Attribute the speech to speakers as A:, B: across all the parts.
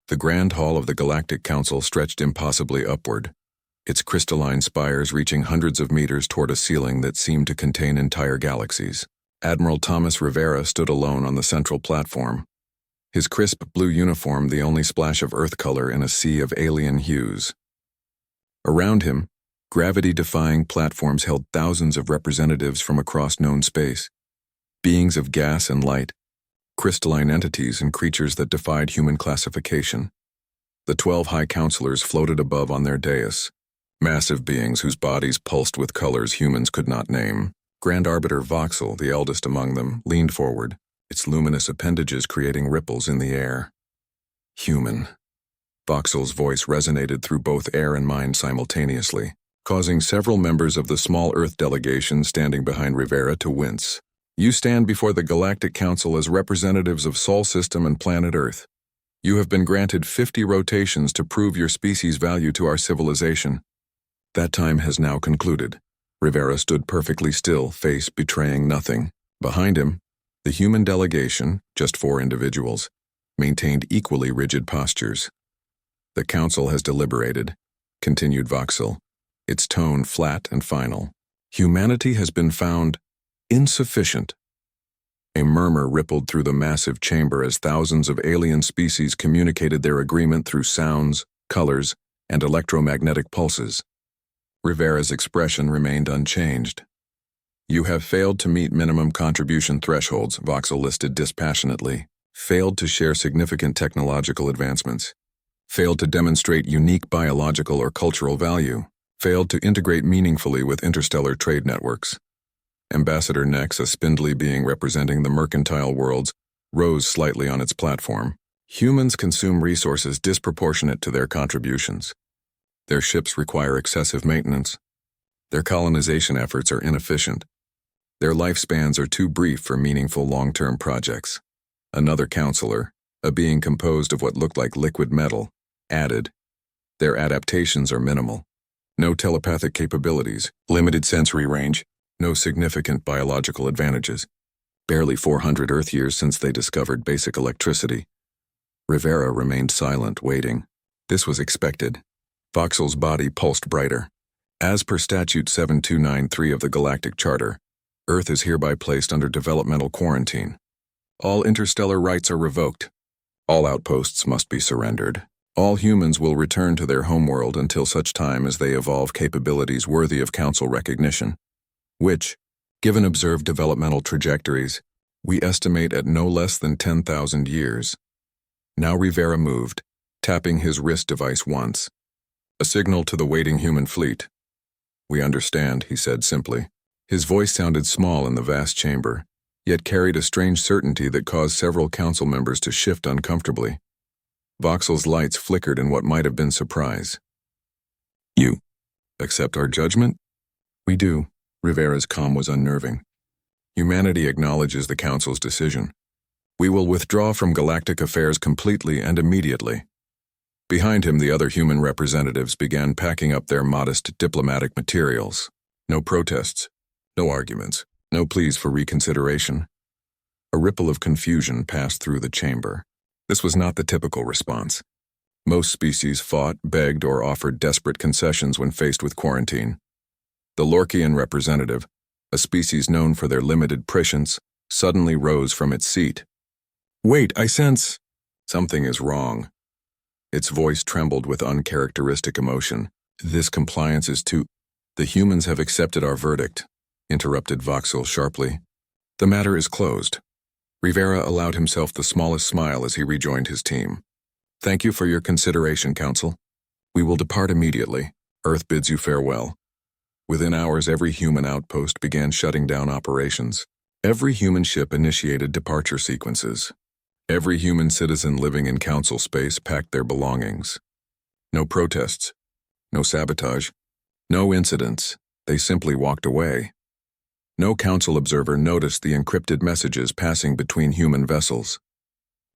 A: The grand hall of the Galactic Council stretched impossibly upward, its crystalline spires reaching hundreds of meters toward a ceiling that seemed to contain entire galaxies. Admiral Thomas Rivera stood alone on the central platform, his crisp blue uniform the only splash of Earth color in a sea of alien hues. Around him, gravity-defying platforms held thousands of representatives from across known space, beings of gas and light, crystalline entities and creatures that defied human classification. The 12 High Counselors floated above on their dais, massive beings whose bodies pulsed with colors humans could not name. Grand Arbiter Voxel, the eldest among them, leaned forward, its luminous appendages creating ripples in the air. Human. Voxel's voice resonated through both air and mind simultaneously, causing several members of the small Earth delegation standing behind Rivera to wince. You stand before the Galactic Council as representatives of Sol System and planet Earth. You have been granted 50 rotations to prove your species' value to our civilization. That time has now concluded. Rivera stood perfectly still, face betraying nothing. Behind him, the human delegation, just 4 individuals, maintained equally rigid postures. The council has deliberated, continued Voxel, its tone flat and final. Humanity has been found insufficient. A murmur rippled through the massive chamber as thousands of alien species communicated their agreement through sounds, colors, and electromagnetic pulses. Rivera's expression remained unchanged. You have failed to meet minimum contribution thresholds, Voxel listed dispassionately. Failed to share significant technological advancements. Failed to demonstrate unique biological or cultural value. Failed to integrate meaningfully with interstellar trade networks. Ambassador Nex, a spindly being representing the mercantile worlds, rose slightly on its platform. Humans consume resources disproportionate to their contributions. Their ships require excessive maintenance. Their colonization efforts are inefficient. Their lifespans are too brief for meaningful long-term projects. Another counselor, a being composed of what looked like liquid metal, added, their adaptations are minimal. No telepathic capabilities, limited sensory range, no significant biological advantages. Barely 400 Earth years since they discovered basic electricity. Rivera remained silent, waiting. This was expected. Voxel's body pulsed brighter. As per Statute 7293 of the Galactic Charter, Earth is hereby placed under developmental quarantine. All interstellar rights are revoked. All outposts must be surrendered. All humans will return to their homeworld until such time as they evolve capabilities worthy of Council recognition, which, given observed developmental trajectories, we estimate at no less than 10,000 years. Now Rivera moved, tapping his wrist device once. A signal to the waiting human fleet. We understand, he said simply. His voice sounded small in the vast chamber, yet carried a strange certainty that caused several council members to shift uncomfortably. Voxel's lights flickered in what might have been surprise. You accept our judgment? We do. Rivera's calm was unnerving. Humanity acknowledges the Council's decision. We will withdraw from galactic affairs completely and immediately. Behind him, the other human representatives began packing up their modest diplomatic materials. No protests, no arguments, no pleas for reconsideration. A ripple of confusion passed through the chamber. This was not the typical response. Most species fought, begged, or offered desperate concessions when faced with quarantine. The Lorkian representative, a species known for their limited prescience, suddenly rose from its seat. Wait, I sense something is wrong. Its voice trembled with uncharacteristic emotion. This compliance is too— The humans have accepted our verdict, interrupted Voxel sharply. The matter is closed. Rivera allowed himself the smallest smile as he rejoined his team. Thank you for your consideration, Council. We will depart immediately. Earth bids you farewell. Within hours, every human outpost began shutting down operations. Every human ship initiated departure sequences. Every human citizen living in Council space packed their belongings. No protests, no sabotage, no incidents. They simply walked away. No Council observer noticed the encrypted messages passing between human vessels.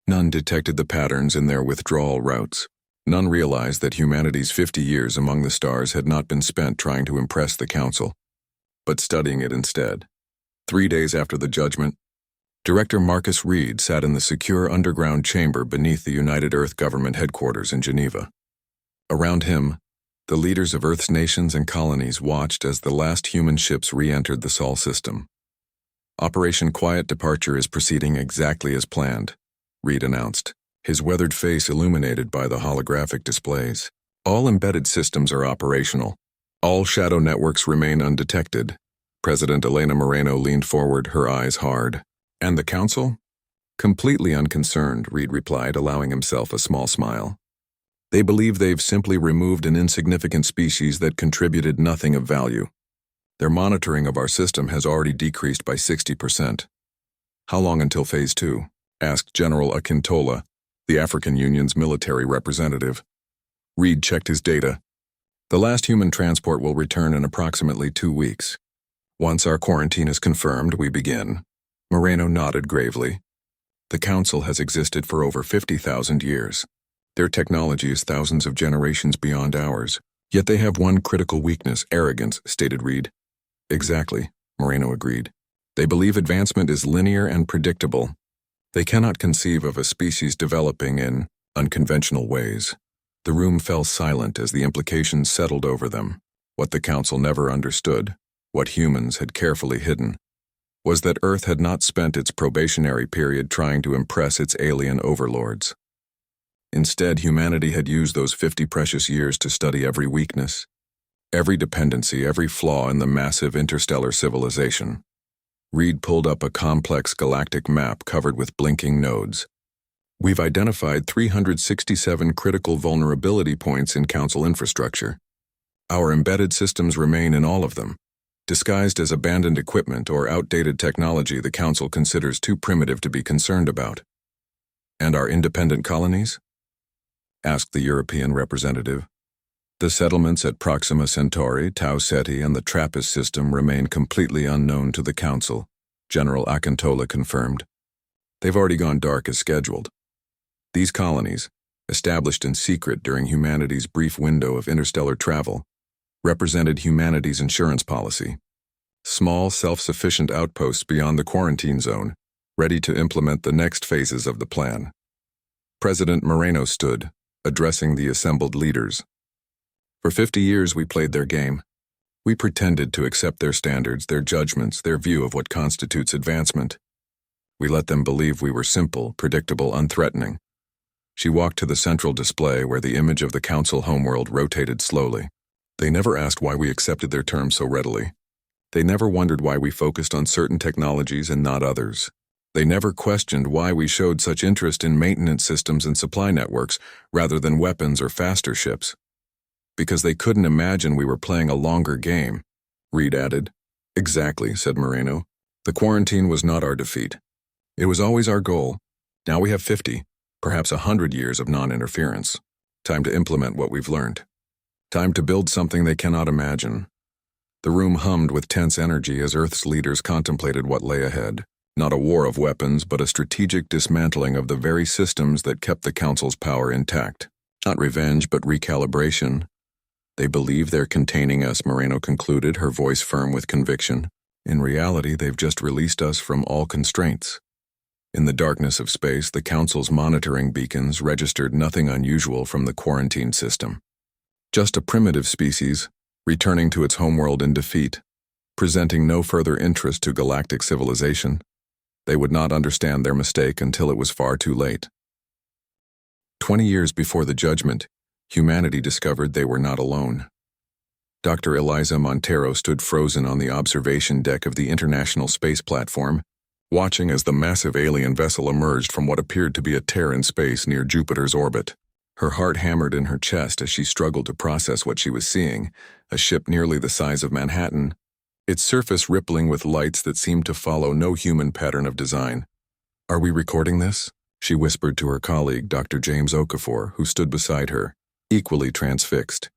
A: None detected the patterns in their withdrawal routes. None realized that humanity's 50 years among the stars had not been spent trying to impress the Council, but studying it instead. 3 days after the judgment, Director Marcus Reed sat in the secure underground chamber beneath the United Earth Government headquarters in Geneva. Around him, the leaders of Earth's nations and colonies watched as the last human ships re-entered the Sol system. Operation Quiet Departure is proceeding exactly as planned, Reed announced, his weathered face illuminated by the holographic displays. All embedded systems are operational. All shadow networks remain undetected. President Elena Moreno leaned forward, her eyes hard. And the Council? Completely unconcerned, Reed replied, allowing himself a small smile. They believe they've simply removed an insignificant species that contributed nothing of value. Their monitoring of our system has already decreased by 60%. How long until Phase 2? Asked General Akintola, the African Union's military representative. Reed checked his data. The last human transport will return in approximately 2 weeks. Once our quarantine is confirmed, we begin. Moreno nodded gravely. The Council has existed for over 50,000 years. Their technology is thousands of generations beyond ours. Yet they have one critical weakness, arrogance, stated Reed. Exactly, Moreno agreed. They believe advancement is linear and predictable. They cannot conceive of a species developing in unconventional ways. The room fell silent as the implications settled over them. What the Council never understood, what humans had carefully hidden, was that Earth had not spent its probationary period trying to impress its alien overlords. Instead, humanity had used those 50 precious years to study every weakness, every dependency, every flaw in the massive interstellar civilization. Reed pulled up a complex galactic map covered with blinking nodes. We've identified 367 critical vulnerability points in Council infrastructure. Our embedded systems remain in all of them, disguised as abandoned equipment or outdated technology the Council considers too primitive to be concerned about. And our independent colonies? Asked the European representative. The settlements at Proxima Centauri, Tau Ceti, and the TRAPPIST system remain completely unknown to the Council, General Akintola confirmed. They've already gone dark as scheduled. These colonies, established in secret during humanity's brief window of interstellar travel, represented humanity's insurance policy. Small, self-sufficient outposts beyond the quarantine zone, ready to implement the next phases of the plan. President Moreno stood, addressing the assembled leaders. For 50 years we played their game. We pretended to accept their standards, their judgments, their view of what constitutes advancement. We let them believe we were simple, predictable, unthreatening. She walked to the central display where the image of the Council homeworld rotated slowly. They never asked why we accepted their terms so readily. They never wondered why we focused on certain technologies and not others. They never questioned why we showed such interest in maintenance systems and supply networks rather than weapons or faster ships. Because they couldn't imagine we were playing a longer game, Reed added. Exactly, said Moreno. The quarantine was not our defeat. It was always our goal. Now we have 50, perhaps 100 years of non-interference. Time to implement what we've learned. Time to build something they cannot imagine. The room hummed with tense energy as Earth's leaders contemplated what lay ahead. Not a war of weapons, but a strategic dismantling of the very systems that kept the Council's power intact. Not revenge, but recalibration. They believe they're containing us, Moreno concluded, her voice firm with conviction. In reality, they've just released us from all constraints. In the darkness of space, the Council's monitoring beacons registered nothing unusual from the quarantine system. Just a primitive species, returning to its homeworld in defeat, presenting no further interest to galactic civilization. They would not understand their mistake until it was far too late. 20 years before the judgment, humanity discovered they were not alone. Dr. Eliza Montero stood frozen on the observation deck of the International Space Platform, watching as the massive alien vessel emerged from what appeared to be a tear in space near Jupiter's orbit. Her heart hammered in her chest as she struggled to process what she was seeing, a ship nearly the size of Manhattan, its surface rippling with lights that seemed to follow no human pattern of design. Are we recording this? She whispered to her colleague, Dr. James Okafor, who stood beside her, equally transfixed.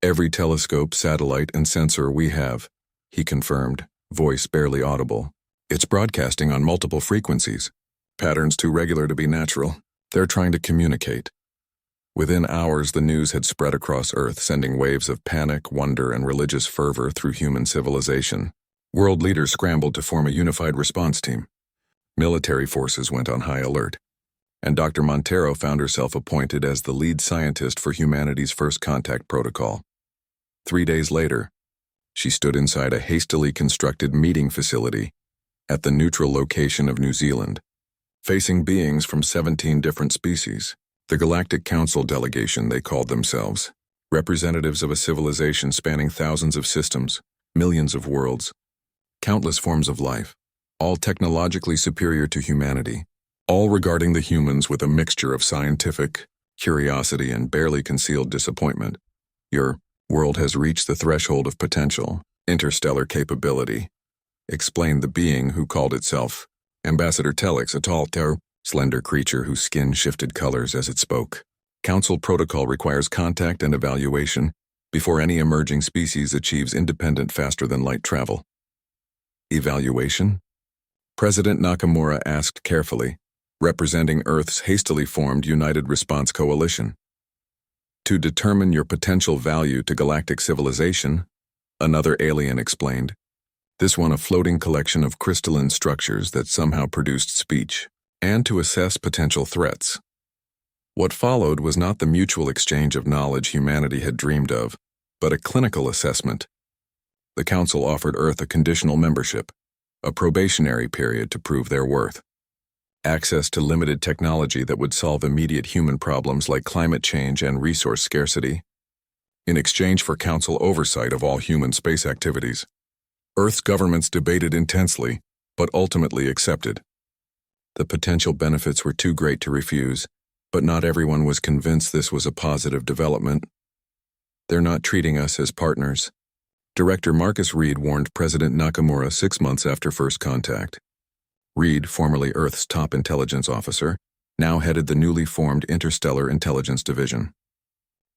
A: Every telescope, satellite, and sensor we have, he confirmed, voice barely audible. It's broadcasting on multiple frequencies. Patterns too regular to be natural. They're trying to communicate. Within hours, the news had spread across Earth, sending waves of panic, wonder, and religious fervor through human civilization. World leaders scrambled to form a unified response team. Military forces went on high alert, and Dr. Montero found herself appointed as the lead scientist for humanity's first contact protocol. 3 days later, she stood inside a hastily constructed meeting facility at the neutral location of New Zealand, facing beings from 17 different species. The Galactic Council delegation, they called themselves, representatives of a civilization spanning thousands of systems, millions of worlds, countless forms of life, all technologically superior to humanity, all regarding the humans with a mixture of scientific curiosity and barely concealed disappointment. Your world has reached the threshold of potential, interstellar capability, explained the being who called itself Ambassador Telix, a tall, slender creature whose skin shifted colors as it spoke. Council protocol requires contact and evaluation before any emerging species achieves independent faster-than-light travel. Evaluation? President Nakamura asked carefully, representing Earth's hastily formed United Response Coalition. To determine your potential value to galactic civilization, another alien explained. This one a floating collection of crystalline structures that somehow produced speech, and to assess potential threats. What followed was not the mutual exchange of knowledge humanity had dreamed of, but a clinical assessment. The Council offered Earth a conditional membership, a probationary period to prove their worth, access to limited technology that would solve immediate human problems like climate change and resource scarcity, in exchange for Council oversight of all human space activities. Earth's governments debated intensely, but ultimately accepted. The potential benefits were too great to refuse, but not everyone was convinced this was a positive development. They're not treating us as partners. Director Marcus Reed warned President Nakamura 6 months after first contact. Reed, formerly Earth's top intelligence officer, now headed the newly formed Interstellar Intelligence Division.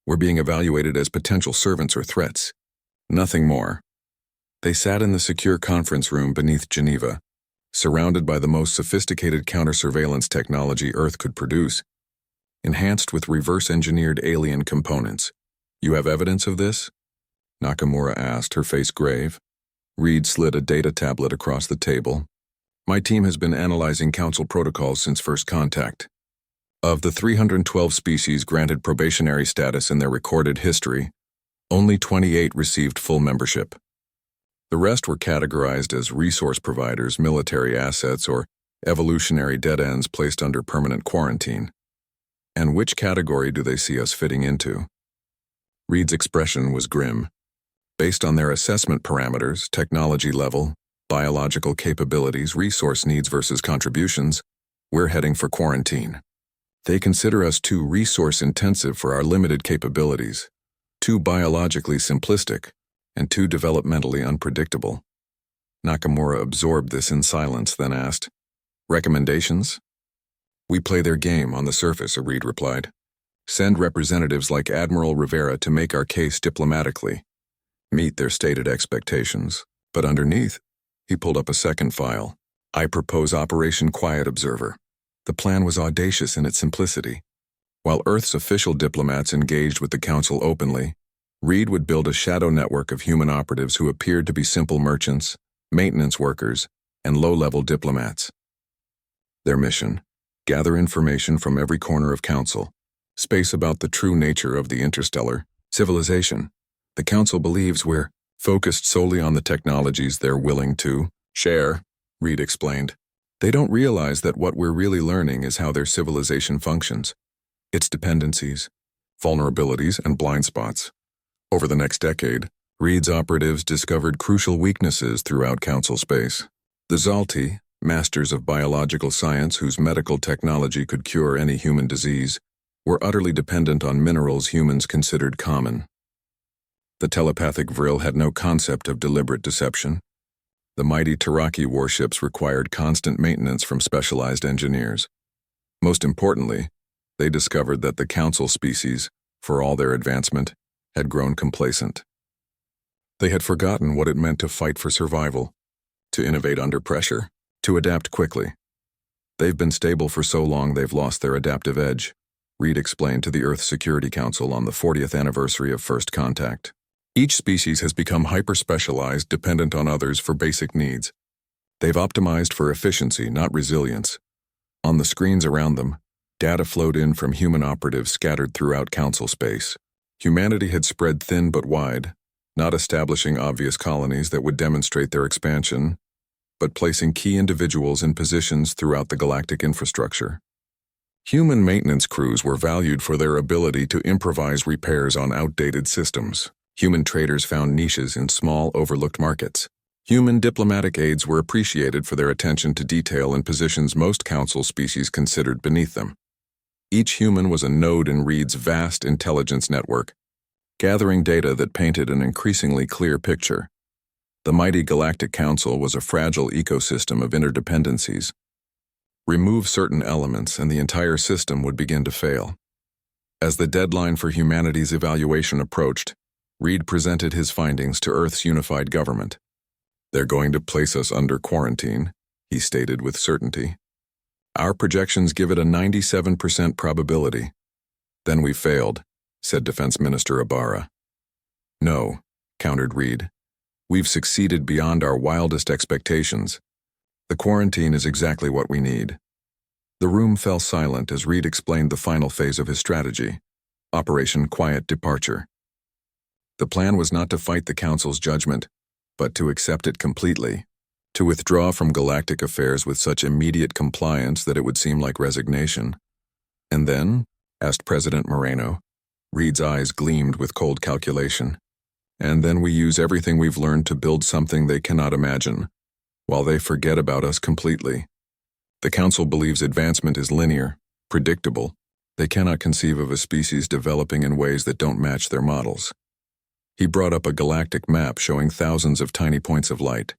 A: We're being evaluated as potential servants or threats. Nothing more. They sat in the secure conference room beneath Geneva, surrounded by the most sophisticated counter-surveillance technology Earth could produce, enhanced with reverse-engineered alien components. You have evidence of this? Nakamura asked, her face grave. Reed slid a data tablet across the table. My team has been analyzing Council protocols since first contact. Of the 312 species granted probationary status in their recorded history, only 28 received full membership. The rest were categorized as resource providers, military assets, or evolutionary dead ends placed under permanent quarantine. And which category do they see us fitting into? Reed's expression was grim. Based on their assessment parameters, technology level, biological capabilities, resource needs versus contributions, we're heading for quarantine. They consider us too resource-intensive for our limited capabilities, too biologically simplistic, and too developmentally unpredictable. Nakamura absorbed this in silence, then asked, "Recommendations?" "We play their game on the surface," Reed replied. "Send representatives like Admiral Rivera to make our case diplomatically, meet their stated expectations. But underneath," he pulled up a second file, "I propose Operation Quiet Observer." The plan was audacious in its simplicity. While Earth's official diplomats engaged with the Council openly, Reed would build a shadow network of human operatives who appeared to be simple merchants, maintenance workers, and low-level diplomats. Their mission: gather information from every corner of Council, space about the true nature of the interstellar civilization. The Council believes we're focused solely on the technologies they're willing to share, Reed explained. They don't realize that what we're really learning is how their civilization functions, its dependencies, vulnerabilities, and blind spots. Over the next decade, Reed's operatives discovered crucial weaknesses throughout Council space. The Zalti, masters of biological science whose medical technology could cure any human disease, were utterly dependent on minerals humans considered common. The telepathic Vril had no concept of deliberate deception. The mighty Taraki warships required constant maintenance from specialized engineers. Most importantly, they discovered that the Council species, for all their advancement, had grown complacent. They had forgotten what it meant to fight for survival, to innovate under pressure, to adapt quickly. They've been stable for so long they've lost their adaptive edge, Reed explained to the Earth Security Council on the 40th anniversary of first contact. Each species has become hyper-specialized, dependent on others for basic needs. They've optimized for efficiency, not resilience. On the screens around them, data flowed in from human operatives scattered throughout council space. Humanity had spread thin but wide, not establishing obvious colonies that would demonstrate their expansion, but placing key individuals in positions throughout the galactic infrastructure. Human maintenance crews were valued for their ability to improvise repairs on outdated systems. Human traders found niches in small, overlooked markets. Human diplomatic aides were appreciated for their attention to detail in positions most council species considered beneath them. Each human was a node in Reed's vast intelligence network, gathering data that painted an increasingly clear picture. The mighty Galactic Council was a fragile ecosystem of interdependencies. Remove certain elements and the entire system would begin to fail. As the deadline for humanity's evaluation approached, Reed presented his findings to Earth's unified government. "They're going to place us under quarantine," he stated with certainty. "Our projections give it a 97% probability." "Then we failed," said Defense Minister Ibarra. "No," countered Reed. "We've succeeded beyond our wildest expectations. The quarantine is exactly what we need." The room fell silent as Reed explained the final phase of his strategy, Operation Quiet Departure. The plan was not to fight the Council's judgment, but to accept it completely, to withdraw from galactic affairs with such immediate compliance that it would seem like resignation. "And then?" asked President Moreno. Reed's eyes gleamed with cold calculation. "And then we use everything we've learned to build something they cannot imagine, while they forget about us completely. The Council believes advancement is linear, predictable. They cannot conceive of a species developing in ways that don't match their models." He brought up a galactic map showing thousands of tiny points of light,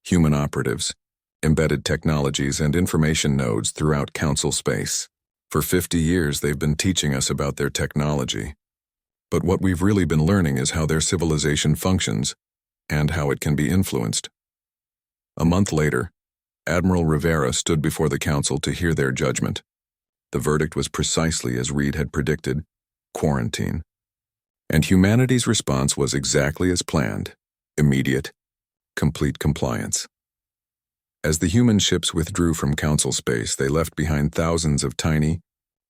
A: human operatives, embedded technologies, and information nodes throughout Council space. For 50 years they've been teaching us about their technology. But what we've really been learning is how their civilization functions and how it can be influenced. A month later, Admiral Rivera stood before the Council to hear their judgment. The verdict was precisely as Reed had predicted: quarantine. And humanity's response was exactly as planned: immediate, complete compliance. As the human ships withdrew from Council space, they left behind thousands of tiny,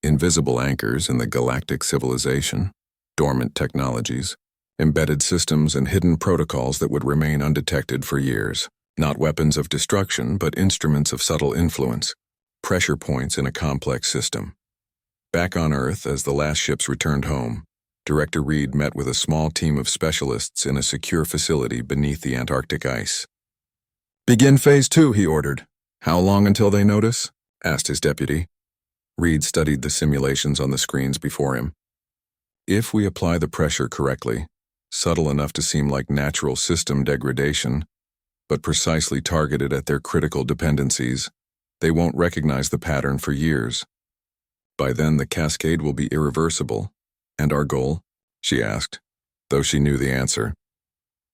A: invisible anchors in the galactic civilization, dormant technologies, embedded systems, and hidden protocols that would remain undetected for years. Not weapons of destruction, but instruments of subtle influence, pressure points in a complex system. Back on Earth, as the last ships returned home, Director Reed met with a small team of specialists in a secure facility beneath the Antarctic ice. "Begin Phase 2, he ordered. "How long until they notice?" asked his deputy. Reed studied the simulations on the screens before him. "If we apply the pressure correctly, subtle enough to seem like natural system degradation, but precisely targeted at their critical dependencies, they won't recognize the pattern for years. By then the cascade will be irreversible. And our goal?" she asked, though she knew the answer.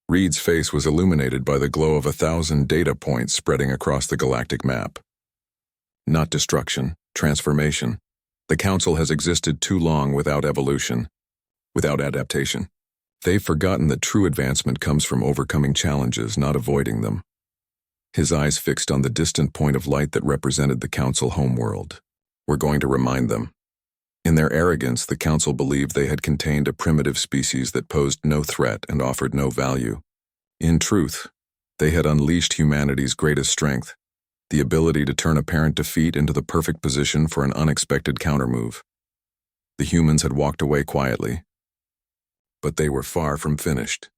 A: Reed's face was illuminated by the glow of 1,000 data points spreading across the galactic map. "Not destruction, transformation. The Council has existed too long without evolution, without adaptation. They've forgotten that true advancement comes from overcoming challenges, not avoiding them." His eyes fixed on the distant point of light that represented the Council homeworld. "We're going to remind them." In their arrogance, the Council believed they had contained a primitive species that posed no threat and offered no value. In truth, they had unleashed humanity's greatest strength, the ability to turn apparent defeat into the perfect position for an unexpected countermove. The humans had walked away quietly, but they were far from finished.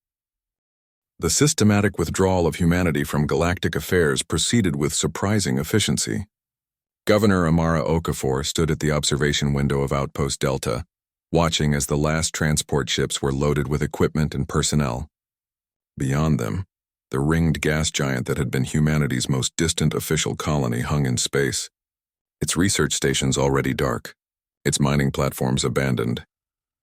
A: The systematic withdrawal of humanity from galactic affairs proceeded with surprising efficiency. Governor Amara Okafor stood at the observation window of Outpost Delta, watching as the last transport ships were loaded with equipment and personnel. Beyond them, the ringed gas giant that had been humanity's most distant official colony hung in space, its research stations already dark, its mining platforms abandoned.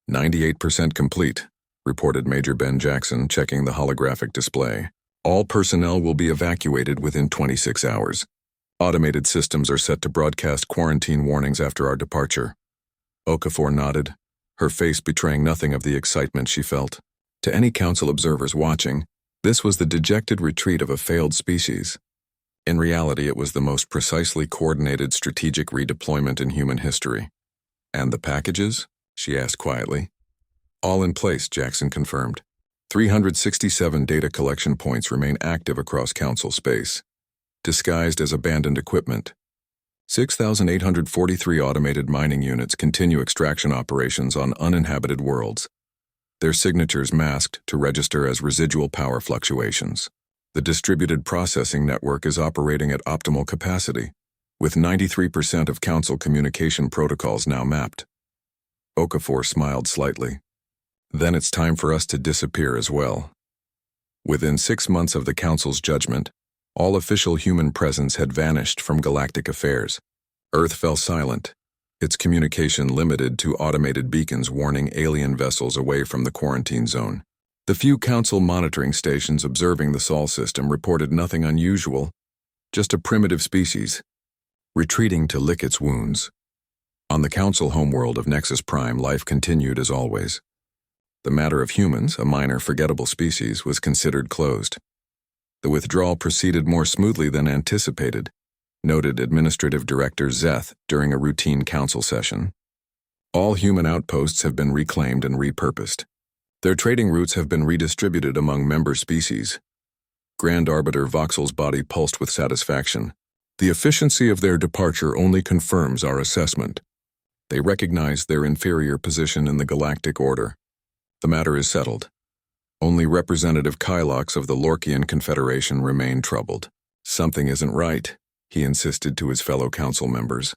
A: 98% complete, reported Major Ben Jackson, checking the holographic display. "All personnel will be evacuated within 26 hours. Automated systems are set to broadcast quarantine warnings after our departure." Okafor nodded, her face betraying nothing of the excitement she felt. To any Council observers watching, this was the dejected retreat of a failed species. In reality, it was the most precisely coordinated strategic redeployment in human history. "And the packages?" she asked quietly. "All in place," Jackson confirmed. 367 data collection points remain active across Council space, disguised as abandoned equipment. 6,843 automated mining units continue extraction operations on uninhabited worlds, their signatures masked to register as residual power fluctuations. The distributed processing network is operating at optimal capacity, with 93% of Council communication protocols now mapped. Okafor smiled slightly. "Then it's time for us to disappear as well." Within 6 months of the Council's judgment, all official human presence had vanished from galactic affairs. Earth fell silent, its communication limited to automated beacons warning alien vessels away from the quarantine zone. The few Council monitoring stations observing the Sol system reported nothing unusual, just a primitive species, retreating to lick its wounds. On the Council homeworld of Nexus Prime, life continued as always. The matter of humans, a minor forgettable species, was considered closed. The withdrawal proceeded more smoothly than anticipated, noted Administrative Director Zeth during a routine Council session. All human outposts have been reclaimed and repurposed. Their trading routes have been redistributed among member species. Grand Arbiter Voxel's body pulsed with satisfaction. "The efficiency of their departure only confirms our assessment. They recognize their inferior position in the galactic order. The matter is settled. Only Representative Kylox of the Lorkian Confederation remain troubled." "Something isn't right," he insisted to his fellow Council members.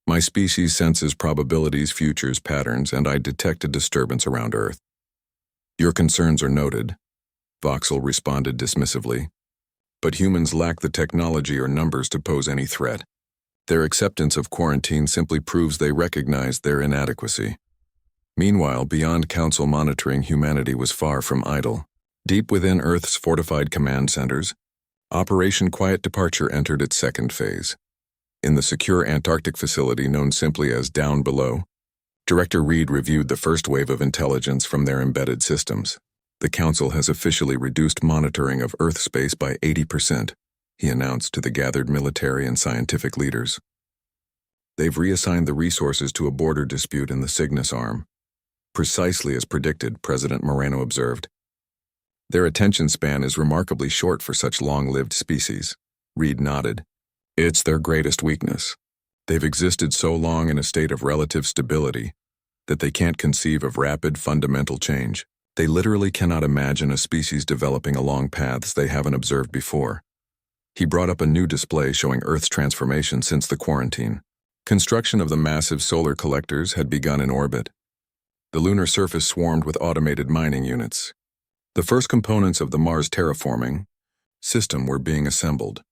A: "My species senses probabilities, futures, patterns, and I detect a disturbance around Earth." "Your concerns are noted," Voxel responded dismissively. "But humans lack the technology or numbers to pose any threat. Their acceptance of quarantine simply proves they recognize their inadequacy." Meanwhile, beyond Council monitoring, humanity was far from idle. Deep within Earth's fortified command centers, Operation Quiet Departure entered its second phase. In the secure Antarctic facility known simply as Down Below, Director Reed reviewed the first wave of intelligence from their embedded systems. "The Council has officially reduced monitoring of Earth space by 80%, he announced to the gathered military and scientific leaders. "They've reassigned the resources to a border dispute in the Cygnus Arm." "Precisely as predicted," President Moreno observed. "Their attention span is remarkably short for such long-lived species." Reed nodded. "It's their greatest weakness. They've existed so long in a state of relative stability that they can't conceive of rapid, fundamental change. They literally cannot imagine a species developing along paths they haven't observed before." He brought up a new display showing Earth's transformation since the quarantine. Construction of the massive solar collectors had begun in orbit. The lunar surface swarmed with automated mining units. The first components of the Mars terraforming system were being assembled.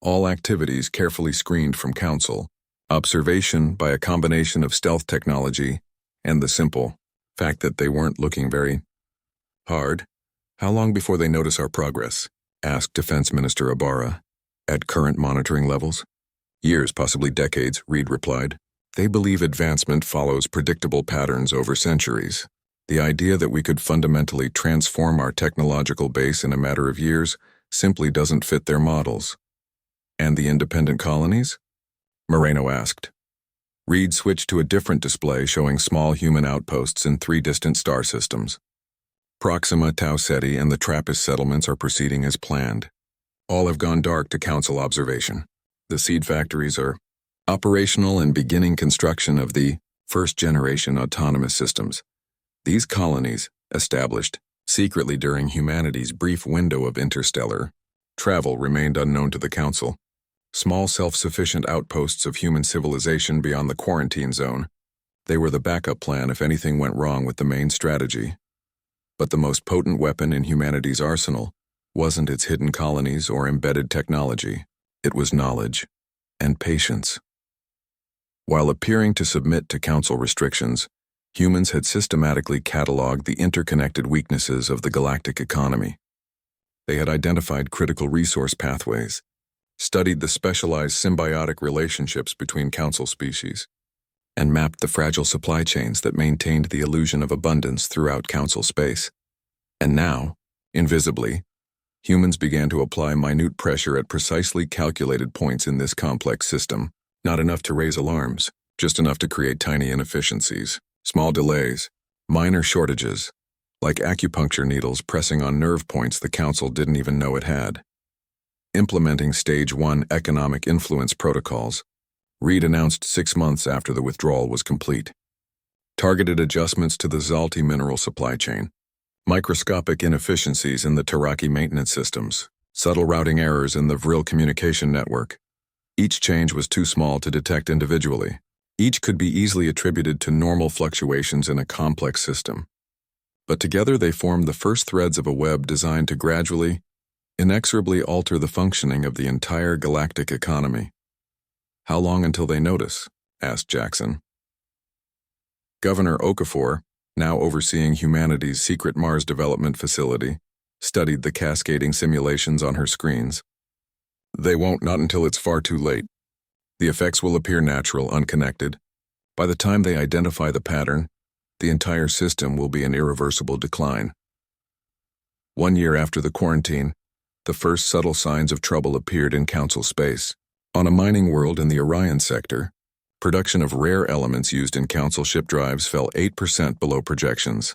A: All activities carefully screened from Council, observation by a combination of stealth technology and the simple fact that they weren't looking very hard. "How long before they notice our progress?" asked Defense Minister Ibarra. "At current monitoring levels?" "Years, possibly decades," Reed replied. "They believe advancement follows predictable patterns over centuries. The idea that we could fundamentally transform our technological base in a matter of years simply doesn't fit their models." "And the independent colonies?" Moreno asked. Reed switched to a different display showing small human outposts in 3 distant star systems. Proxima, Tau Ceti, and the Trappist settlements are proceeding as planned. All have gone dark to Council observation. The seed factories are operational and beginning construction of the first-generation autonomous systems. These colonies, established secretly during humanity's brief window of interstellar travel, remained unknown to the Council. Small self-sufficient outposts of human civilization beyond the quarantine zone. They were the backup plan if anything went wrong with the main strategy. But the most potent weapon in humanity's arsenal wasn't its hidden colonies or embedded technology. It was knowledge and patience. While appearing to submit to Council restrictions, humans had systematically cataloged the interconnected weaknesses of the galactic economy. They had identified critical resource pathways, studied the specialized symbiotic relationships between Council species, and mapped the fragile supply chains that maintained the illusion of abundance throughout Council space. And now, invisibly, Humans began to apply minute pressure at precisely calculated points in this complex system, not enough to raise alarms, just enough to create tiny inefficiencies, small delays, minor shortages, like acupuncture needles pressing on nerve points the Council didn't even know it had. Implementing Stage 1 economic influence protocols, Reed announced 6 months after the withdrawal was complete. Targeted adjustments to the Zalti mineral supply chain, microscopic inefficiencies in the Taraki maintenance systems, subtle routing errors in the Vril communication network. Each change was too small to detect individually. Each could be easily attributed to normal fluctuations in a complex system. But together they formed the first threads of a web designed to gradually, inexorably alter the functioning of the entire galactic economy. "How long until they notice?" asked Jackson. Governor Okafor, now overseeing humanity's secret Mars development facility, studied the cascading simulations on her screens. "They won't, not until it's far too late. The effects will appear natural, unconnected. By the time they identify the pattern, the entire system will be in irreversible decline." 1 year after the quarantine, the first subtle signs of trouble appeared in Council space. On a mining world in the Orion sector, production of rare elements used in Council ship drives fell 8% below projections.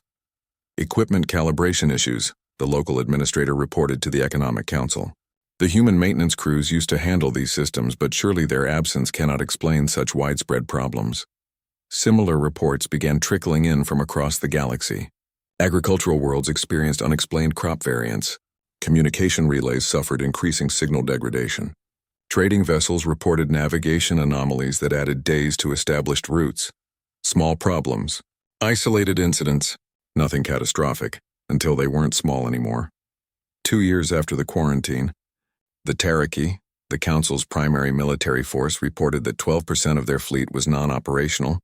A: Equipment calibration issues, the local administrator reported to the Economic Council. The human maintenance crews used to handle these systems, but surely their absence cannot explain such widespread problems. Similar reports began trickling in from across the galaxy. Agricultural worlds experienced unexplained crop variants. Communication relays suffered increasing signal degradation. Trading vessels reported navigation anomalies that added days to established routes. Small problems, isolated incidents, nothing catastrophic, until they weren't small anymore. 2 years after the quarantine, the Taraki, the Council's primary military force, reported that 12% of their fleet was non-operational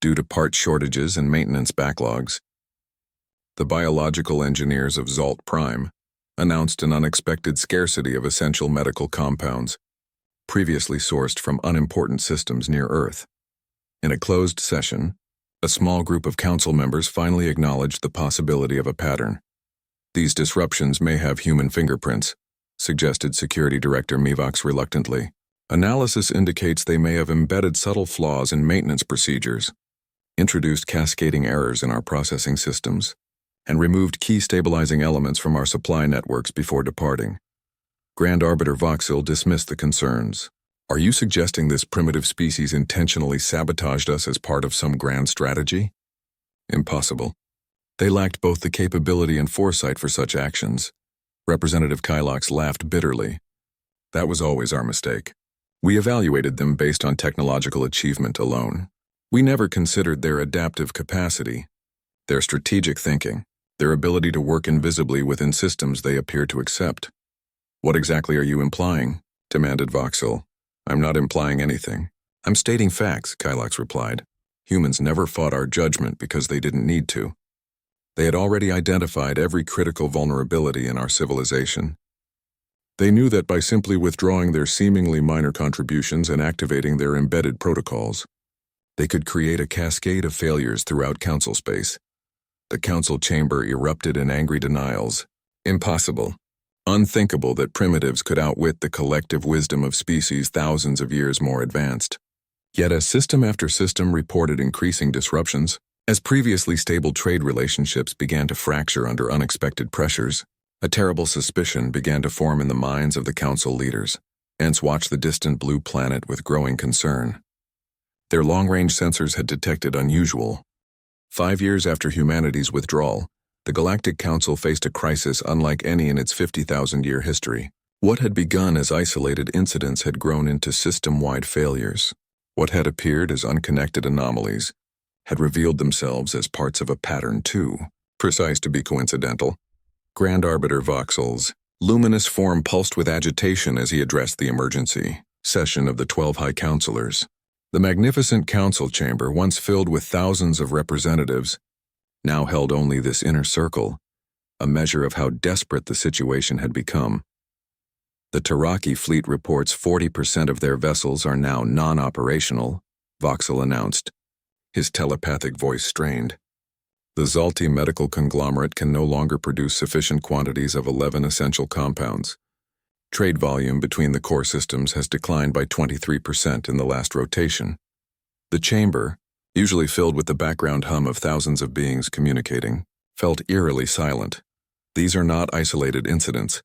A: due to part shortages and maintenance backlogs. The biological engineers of Zalt Prime announced an unexpected scarcity of essential medical compounds, previously sourced from unimportant systems near Earth. In a closed session, a small group of Council members finally acknowledged the possibility of a pattern. "These disruptions may have human fingerprints," suggested Security Director Mivox reluctantly. "Analysis indicates they may have embedded subtle flaws in maintenance procedures, introduced cascading errors in our processing systems, and removed key stabilizing elements from our supply networks before departing." Grand Arbiter Voxel dismissed the concerns. "Are you suggesting this primitive species intentionally sabotaged us as part of some grand strategy?" "Impossible. They lacked both the capability and foresight for such actions." Representative Kylox laughed bitterly. "That was always our mistake. We evaluated them based on technological achievement alone. We never considered their adaptive capacity, their strategic thinking, their ability to work invisibly within systems they appear to accept." "What exactly are you implying?" demanded Voxel. "I'm not implying anything. I'm stating facts," Kylox replied. "Humans never fought our judgment because they didn't need to. They had already identified every critical vulnerability in our civilization. They knew that by simply withdrawing their seemingly minor contributions and activating their embedded protocols, they could create a cascade of failures throughout Council space." The Council chamber erupted in angry denials. "Impossible. Unthinkable that primitives could outwit the collective wisdom of species thousands of years more advanced." Yet as system after system reported increasing disruptions, as previously stable trade relationships began to fracture under unexpected pressures, a terrible suspicion began to form in the minds of the Council leaders. Ants watched the distant blue planet with growing concern. Their long-range sensors had detected unusual. 5 years after humanity's withdrawal, the Galactic Council faced a crisis unlike any in its 50,000-year history. What had begun as isolated incidents had grown into system-wide failures. What had appeared as unconnected anomalies had revealed themselves as parts of a pattern too precise to be coincidental. Grand Arbiter Voxel's luminous form pulsed with agitation as he addressed the emergency session of the 12 High Counselors. The magnificent council chamber, once filled with thousands of representatives, now held only this inner circle, a measure of how desperate the situation had become. "The Taraki fleet reports 40% of their vessels are now non-operational," Voxel announced, his telepathic voice strained. The Zalti medical conglomerate can no longer produce sufficient quantities of 11 essential compounds. Trade volume between the core systems has declined by 23% in the last rotation. The chamber, usually filled with the background hum of thousands of beings communicating, felt eerily silent. "These are not isolated incidents,"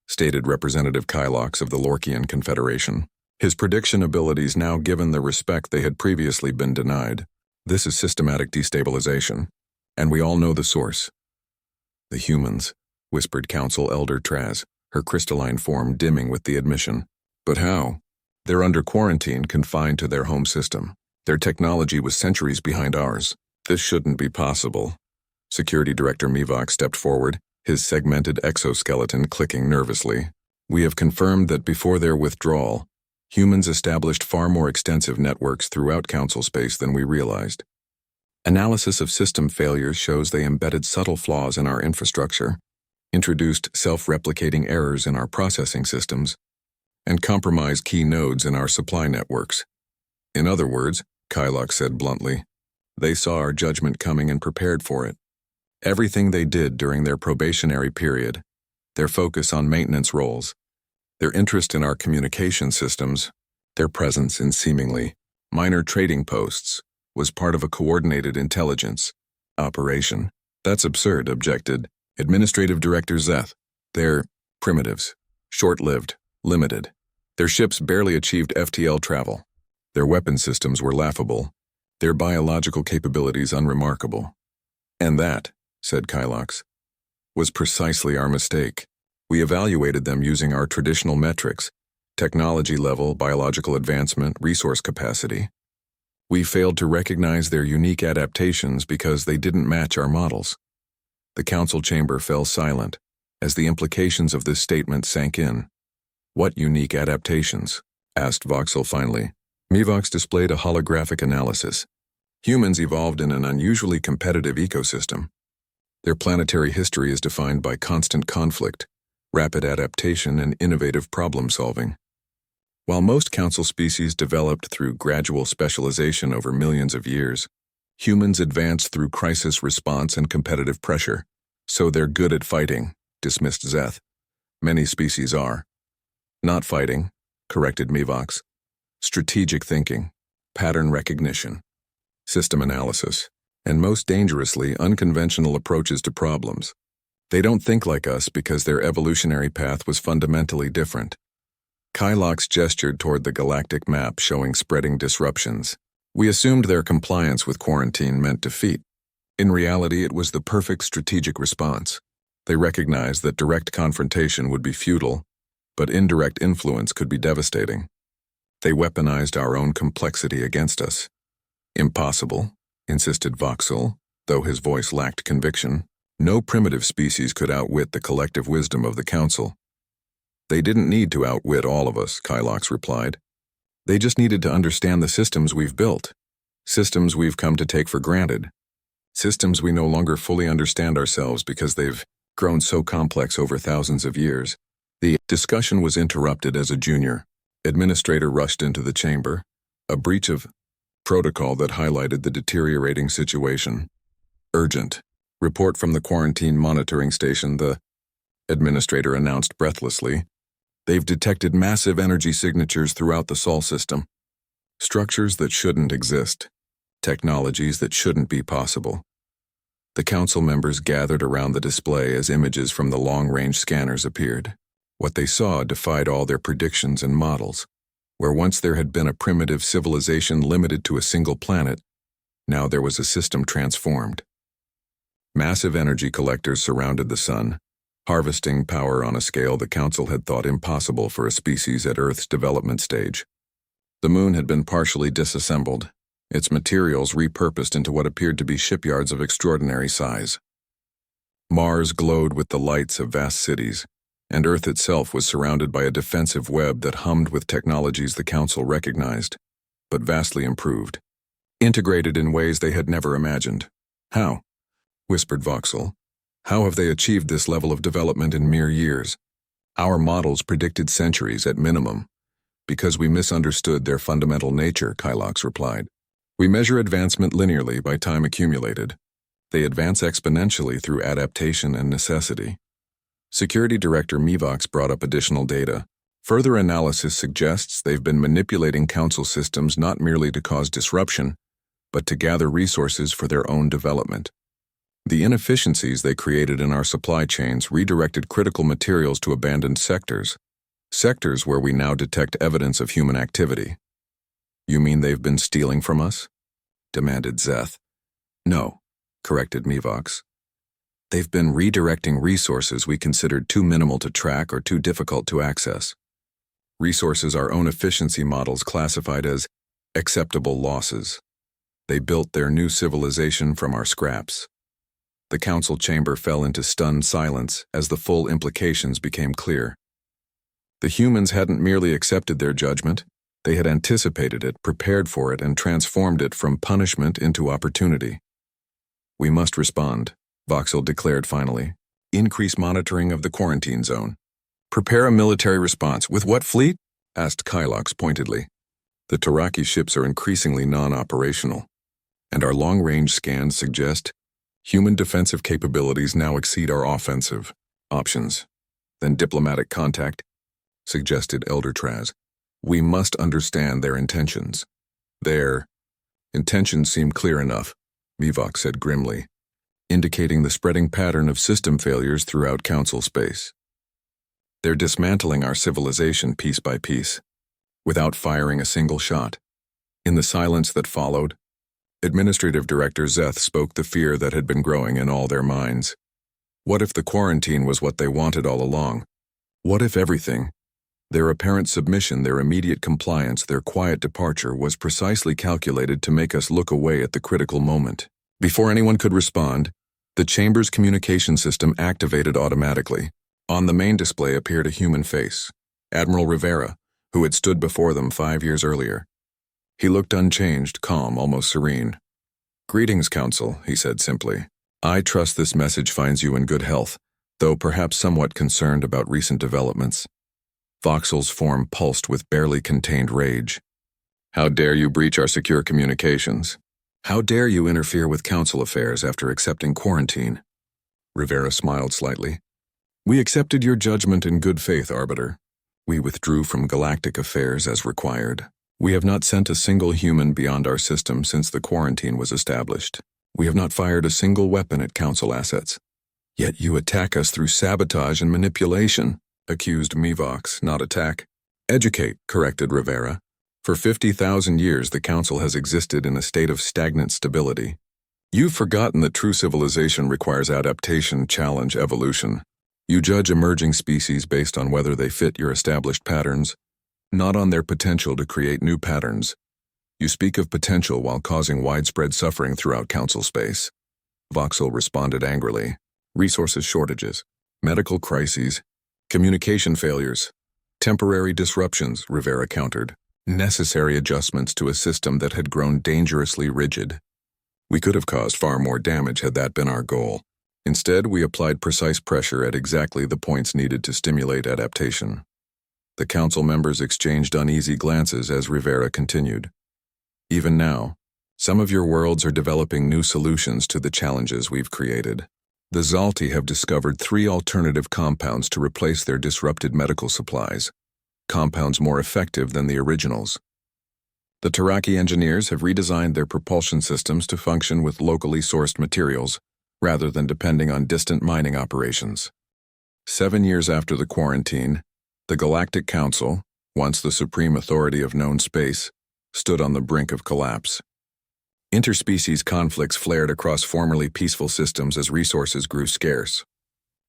A: stated Representative Kylox of the Lorkian Confederation, his prediction abilities now given the respect they had previously been denied. "This is systematic destabilization, and we all know the source." "The humans," whispered Council Elder Traz, her crystalline form dimming with the admission. "But how? They're under quarantine, confined to their home system. Their technology was centuries behind ours. This shouldn't be possible." Security Director Mivok stepped forward, his segmented exoskeleton clicking nervously. "We have confirmed that before their withdrawal, humans established far more extensive networks throughout Council space than we realized. Analysis of system failures shows they embedded subtle flaws in our infrastructure, introduced self-replicating errors in our processing systems, and compromised key nodes in our supply networks. In other words," Kylox said bluntly, "they saw our judgment coming and prepared for it. Everything they did during their probationary period, their focus on maintenance roles, their interest in our communication systems, their presence in seemingly minor trading posts, was part of a coordinated intelligence operation." "That's absurd," objected Administrative Director Zeth. "They're primitives, short-lived, limited. Their ships barely achieved FTL travel. Their weapon systems were laughable, their biological capabilities unremarkable." "And that," said Kylox, "was precisely our mistake. We evaluated them using our traditional metrics: technology level, biological advancement, resource capacity. We failed to recognize their unique adaptations because they didn't match our models." The council chamber fell silent as the implications of this statement sank in. "What unique adaptations?" asked Voxel finally. Mivox displayed a holographic analysis. "Humans evolved in an unusually competitive ecosystem. Their planetary history is defined by constant conflict, rapid adaptation, and innovative problem-solving. While most council species developed through gradual specialization over millions of years, humans advanced through crisis response and competitive pressure. So they're good at fighting," dismissed Zeth. "Many species are." "Not fighting," corrected Mivox. "Strategic thinking, pattern recognition, system analysis, and most dangerously, unconventional approaches to problems. They don't think like us because their evolutionary path was fundamentally different." Kylox gestured toward the galactic map showing spreading disruptions. "We assumed their compliance with quarantine meant defeat. In reality, it was the perfect strategic response. They recognized that direct confrontation would be futile, but indirect influence could be devastating. They weaponized our own complexity against us." "Impossible," insisted Voxel, though his voice lacked conviction. "No primitive species could outwit the collective wisdom of the Council." "They didn't need to outwit all of us," Kylox replied. "They just needed to understand the systems we've built, systems we've come to take for granted, systems we no longer fully understand ourselves because they've grown so complex over thousands of years." The discussion was interrupted as a junior administrator rushed into the chamber, a breach of protocol that highlighted the deteriorating situation. "Urgent. Report from the quarantine monitoring station," the administrator announced breathlessly. "They've detected massive energy signatures throughout the Sol system. Structures that shouldn't exist. Technologies that shouldn't be possible." The council members gathered around the display as images from the long-range scanners appeared. What they saw defied all their predictions and models. Where once there had been a primitive civilization limited to a single planet, now there was a system transformed. Massive energy collectors surrounded the sun, harvesting power on a scale the Council had thought impossible for a species at Earth's development stage. The moon had been partially disassembled, its materials repurposed into what appeared to be shipyards of extraordinary size. Mars glowed with the lights of vast cities, and Earth itself was surrounded by a defensive web that hummed with technologies the Council recognized, but vastly improved, integrated in ways they had never imagined. "How?" whispered Voxel. "How have they achieved this level of development in mere years?" "Our models predicted centuries at minimum, because we misunderstood their fundamental nature," Kylox replied. "We measure advancement linearly by time accumulated. They advance exponentially through adaptation and necessity. Security Director Mivox brought up additional data. Further analysis suggests they've been manipulating Council systems not merely to cause disruption, but to gather resources for their own development. The inefficiencies they created in our supply chains redirected critical materials to abandoned sectors where we now detect evidence of human activity. You mean they've been stealing from us? Demanded Zeth. No, corrected Mivox. They've been redirecting resources we considered too minimal to track or too difficult to access. Resources our own efficiency models classified as acceptable losses. They built their new civilization from our scraps. The council chamber fell into stunned silence as the full implications became clear. The humans hadn't merely accepted their judgment, they had anticipated it, prepared for it, and transformed it from punishment into opportunity. We must respond, Voxel declared finally. Increase monitoring of the quarantine zone. Prepare a military response. With what fleet? Asked Kylox pointedly. The Taraki ships are increasingly non-operational, and our long-range scans suggest human defensive capabilities now exceed our offensive options. Then diplomatic contact, suggested Elder Traz. We must understand their intentions. Their intentions seem clear enough, Mivox said grimly, indicating the spreading pattern of system failures throughout Council space. They're dismantling our civilization piece by piece, without firing a single shot. In the silence that followed, Administrative Director Zeth spoke the fear that had been growing in all their minds. What if the quarantine was what they wanted all along? What if everything, their apparent submission, their immediate compliance, their quiet departure, was precisely calculated to make us look away at the critical moment? Before anyone could respond, the chamber's communication system activated automatically. On the main display appeared a human face, Admiral Rivera, who had stood before them 5 years earlier. He looked unchanged, calm, almost serene. Greetings, Council, he said simply. I trust this message finds you in good health, though perhaps somewhat concerned about recent developments. Voxel's form pulsed with barely contained rage. How dare you breach our secure communications? How dare you interfere with Council affairs after accepting quarantine? Rivera smiled slightly. We accepted your judgment in good faith, Arbiter. We withdrew from galactic affairs as required. We have not sent a single human beyond our system since the quarantine was established. We have not fired a single weapon at Council assets. Yet you attack us through sabotage and manipulation, accused Mivox, not attack. Educate, corrected Rivera. For 50,000 years the Council has existed in a state of stagnant stability. You've forgotten that true civilization requires adaptation, challenge, evolution. You judge emerging species based on whether they fit your established patterns, not on their potential to create new patterns. You speak of potential while causing widespread suffering throughout Council space. Voxel responded angrily. Resources shortages, medical crises, communication failures, temporary disruptions, Rivera countered. Necessary adjustments to a system that had grown dangerously rigid. We could have caused far more damage had that been our goal. Instead, we applied precise pressure at exactly the points needed to stimulate adaptation. The Council members exchanged uneasy glances as Rivera continued. Even now, some of your worlds are developing new solutions to the challenges we've created. The Zalti have discovered 3 alternative compounds to replace their disrupted medical supplies, compounds more effective than the originals. The Taraki engineers have redesigned their propulsion systems to function with locally sourced materials, rather than depending on distant mining operations. 7 years after the quarantine, the Galactic Council, once the supreme authority of known space, stood on the brink of collapse. Interspecies conflicts flared across formerly peaceful systems as resources grew scarce.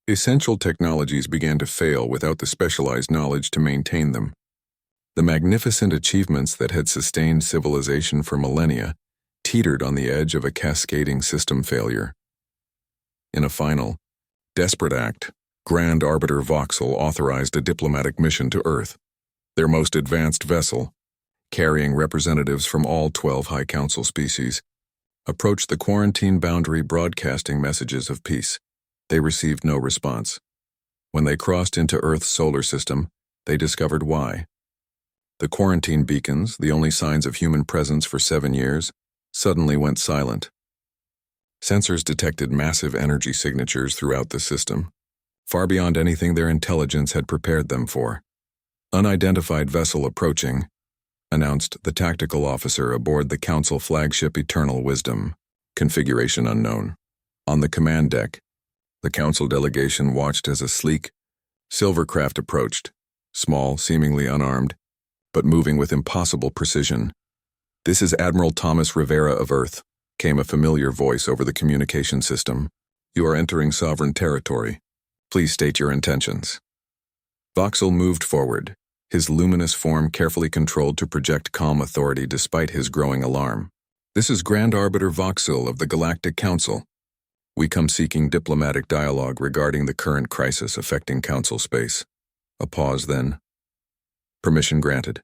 A: Essential technologies began to fail without the specialized knowledge to maintain them. The magnificent achievements that had sustained civilization for millennia teetered on the edge of a cascading system failure. In a final, desperate act, Grand Arbiter Voxel authorized a diplomatic mission to Earth, their most advanced vessel, carrying representatives from all 12 High Council species, approached the quarantine boundary broadcasting messages of peace. They received no response. When they crossed into Earth's solar system, they discovered why. The quarantine beacons, the only signs of human presence for 7 years, suddenly went silent. Sensors detected massive energy signatures throughout the system, far beyond anything their intelligence had prepared them for. "Unidentified vessel approaching," announced the tactical officer aboard the Council flagship Eternal Wisdom. Configuration unknown. On the command deck, the Council delegation watched as a sleek, silver craft approached, small, seemingly unarmed, but moving with impossible precision. "This is Admiral Thomas Rivera of Earth," came a familiar voice over the communication system. "You are entering sovereign territory. Please state your intentions." Voxel moved forward, his luminous form carefully controlled to project calm authority despite his growing alarm. "This is Grand Arbiter Voxel of the Galactic Council. We come seeking diplomatic dialogue regarding the current crisis affecting Council space." A pause then. "Permission granted.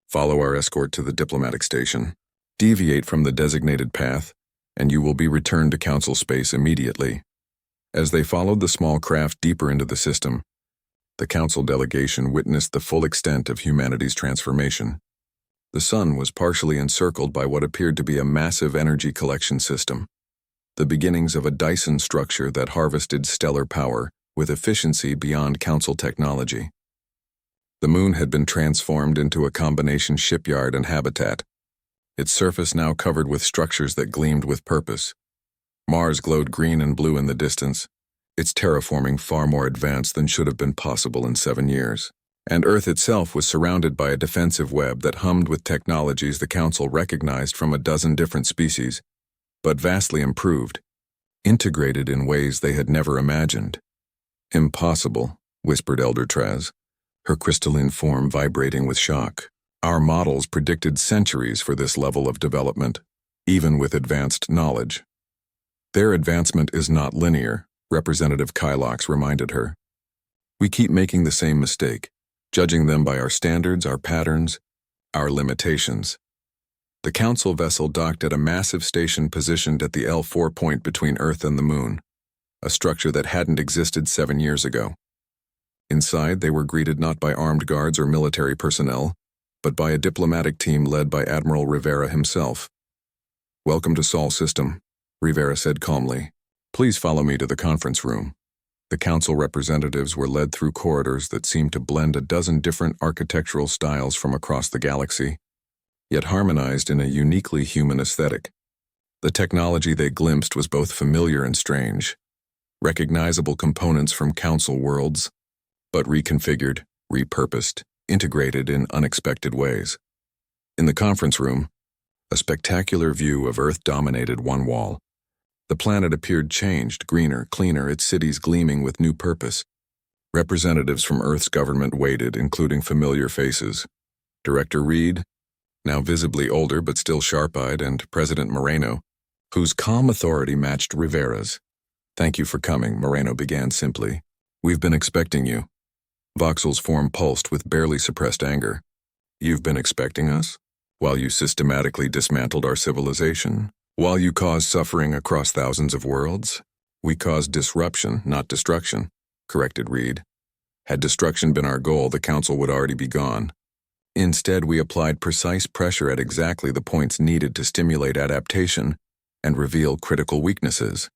A: Follow our escort to the diplomatic station. Deviate from the designated path, and you will be returned to Council space immediately." As they followed the small craft deeper into the system, the Council delegation witnessed the full extent of humanity's transformation. The sun was partially encircled by what appeared to be a massive energy collection system, the beginnings of a Dyson structure that harvested stellar power with efficiency beyond Council technology. The moon had been transformed into a combination shipyard and habitat, its surface now covered with structures that gleamed with purpose. Mars glowed green and blue in the distance, its terraforming far more advanced than should have been possible in 7 years. And Earth itself was surrounded by a defensive web that hummed with technologies the Council recognized from a dozen different species, but vastly improved, integrated in ways they had never imagined. "Impossible," whispered Elder Traz, her crystalline form vibrating with shock. "Our models predicted centuries for this level of development, even with advanced knowledge." "Their advancement is not linear," Representative Kylox reminded her. "We keep making the same mistake, judging them by our standards, our patterns, our limitations." The Council vessel docked at a massive station positioned at the L4 point between Earth and the Moon, a structure that hadn't existed 7 years ago. Inside, they were greeted not by armed guards or military personnel, but by a diplomatic team led by Admiral Rivera himself. "Welcome to Sol System," Rivera said calmly. "Please follow me to the conference room." The Council representatives were led through corridors that seemed to blend a dozen different architectural styles from across the galaxy, yet harmonized in a uniquely human aesthetic. The technology they glimpsed was both familiar and strange, recognizable components from Council worlds, but reconfigured, repurposed, integrated in unexpected ways. In the conference room, a spectacular view of Earth dominated one wall. The planet appeared changed, greener, cleaner, its cities gleaming with new purpose. Representatives from Earth's government waited, including familiar faces. Director Reed, now visibly older but still sharp-eyed, and President Moreno, whose calm authority matched Rivera's. "Thank you for coming," Moreno began simply. "We've been expecting you." Voxel's form pulsed with barely suppressed anger. "You've been expecting us? While you systematically dismantled our civilization? While you caused suffering across thousands of worlds? We caused disruption, not destruction," corrected Reed. "Had destruction been our goal, the Council would already be gone. Instead, we applied precise pressure at exactly the points needed to stimulate adaptation and reveal critical weaknesses."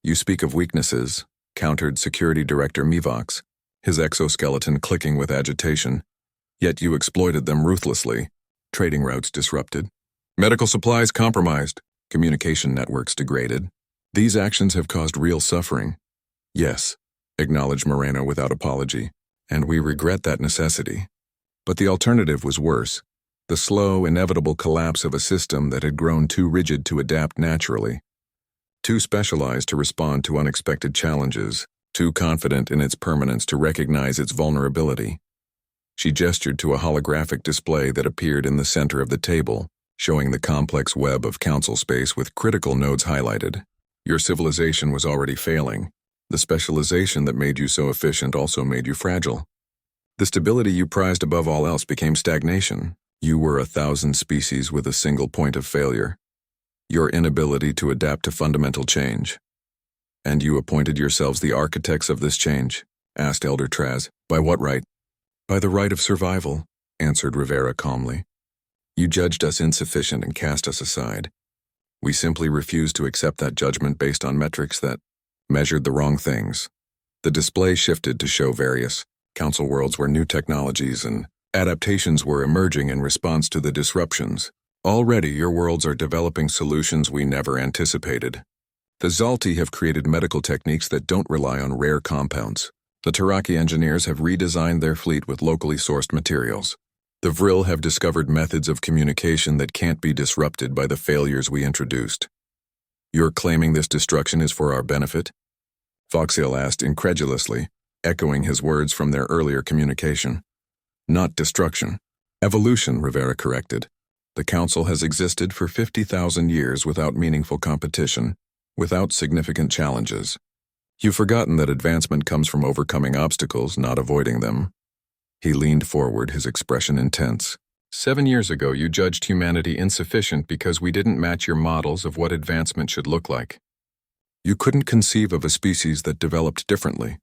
A: "You speak of weaknesses," countered Security Director Mivox, his exoskeleton clicking with agitation. "Yet you exploited them ruthlessly. Trading routes disrupted. Medical supplies compromised. Communication networks degraded. These actions have caused real suffering." "Yes," acknowledged Moreno without apology, "and we regret that necessity. But the alternative was worse. The slow, inevitable collapse of a system that had grown too rigid to adapt naturally. Too specialized to respond to unexpected challenges. Too confident in its permanence to recognize its vulnerability." She gestured to a holographic display that appeared in the center of the table, showing the complex web of Council space with critical nodes highlighted. "Your civilization was already failing. The specialization that made you so efficient also made you fragile. The stability you prized above all else became stagnation. You were 1,000 species with a single point of failure. Your inability to adapt to fundamental change. And you appointed yourselves the architects of this change?" asked Elder Traz. "By what right?" "By the right of survival," answered Rivera calmly. "You judged us insufficient and cast us aside. We simply refused to accept that judgment based on metrics that measured the wrong things. The display shifted to show various council worlds where new technologies and adaptations were emerging in response to the disruptions. Already, your worlds are developing solutions we never anticipated. The Zalti have created medical techniques that don't rely on rare compounds. The Taraki engineers have redesigned their fleet with locally sourced materials. The Vril have discovered methods of communication that can't be disrupted by the failures we introduced. You're claiming this destruction is for our benefit? Voxel asked incredulously, echoing his words from their earlier communication. Not destruction. Evolution, Rivera corrected. The Council has existed for 50,000 years without meaningful competition, without significant challenges. You've forgotten that advancement comes from overcoming obstacles, not avoiding them. He leaned forward, his expression intense. 7 years ago, you judged humanity insufficient because we didn't match your models of what advancement should look like. You couldn't conceive of a species that developed differently,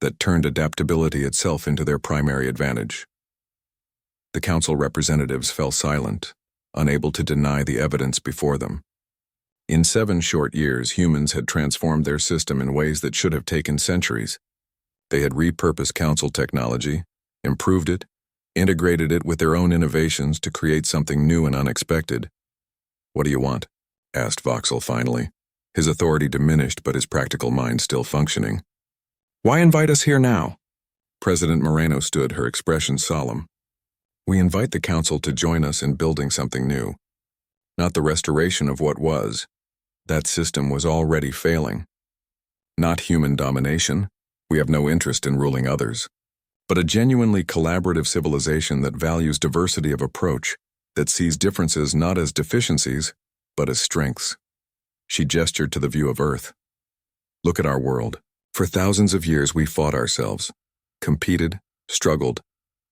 A: that turned adaptability itself into their primary advantage. The Council representatives fell silent, unable to deny the evidence before them. In 7 short years, humans had transformed their system in ways that should have taken centuries. They had repurposed Council technology, improved it, integrated it with their own innovations to create something new and unexpected. What do you want? Asked Voxel finally, his authority diminished but his practical mind still functioning. Why invite us here now? President Moreno stood, her expression solemn. We invite the Council to join us in building something new. Not the restoration of what was. That system was already failing. Not human domination. We have no interest in ruling others. But a genuinely collaborative civilization that values diversity of approach, that sees differences not as deficiencies, but as strengths. She gestured to the view of Earth. Look at our world. For thousands of years we fought ourselves, competed, struggled,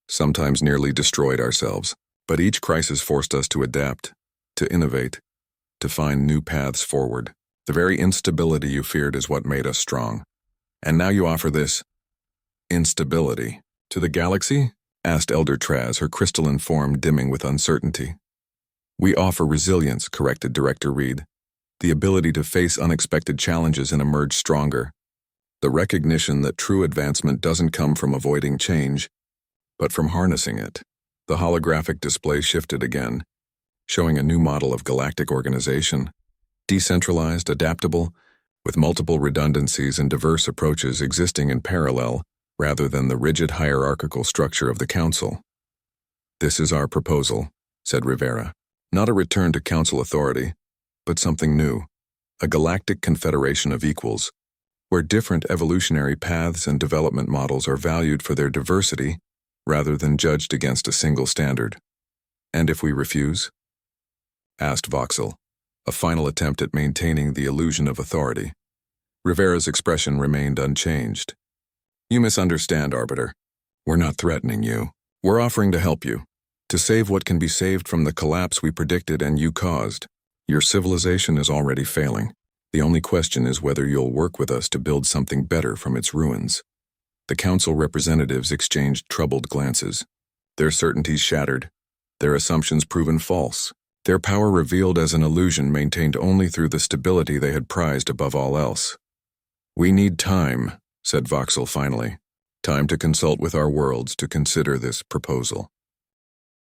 A: sometimes nearly destroyed ourselves. But each crisis forced us to adapt, to innovate, to find new paths forward. The very instability you feared is what made us strong. And now you offer this instability to the galaxy? Asked Elder Traz, her crystalline form dimming with uncertainty. We offer resilience, corrected Director Reed. The ability to face unexpected challenges and emerge stronger. The recognition that true advancement doesn't come from avoiding change, but from harnessing it. The holographic display shifted again, showing a new model of galactic organization, decentralized, adaptable, with multiple redundancies and diverse approaches existing in parallel rather than the rigid hierarchical structure of the Council. This is our proposal, said Rivera. Not a return to Council authority, but something new, a galactic confederation of equals, where different evolutionary paths and development models are valued for their diversity rather than judged against a single standard. And if we refuse? Asked Voxel, a final attempt at maintaining the illusion of authority. Rivera's expression remained unchanged. You misunderstand, Arbiter. We're not threatening you. We're offering to help you, to save what can be saved from the collapse we predicted and you caused. Your civilization is already failing. The only question is whether you'll work with us to build something better from its ruins. The Council representatives exchanged troubled glances, their certainties shattered, their assumptions proven false, their power revealed as an illusion maintained only through the stability they had prized above all else. We need time, said Voxel finally. Time to consult with our worlds to consider this proposal.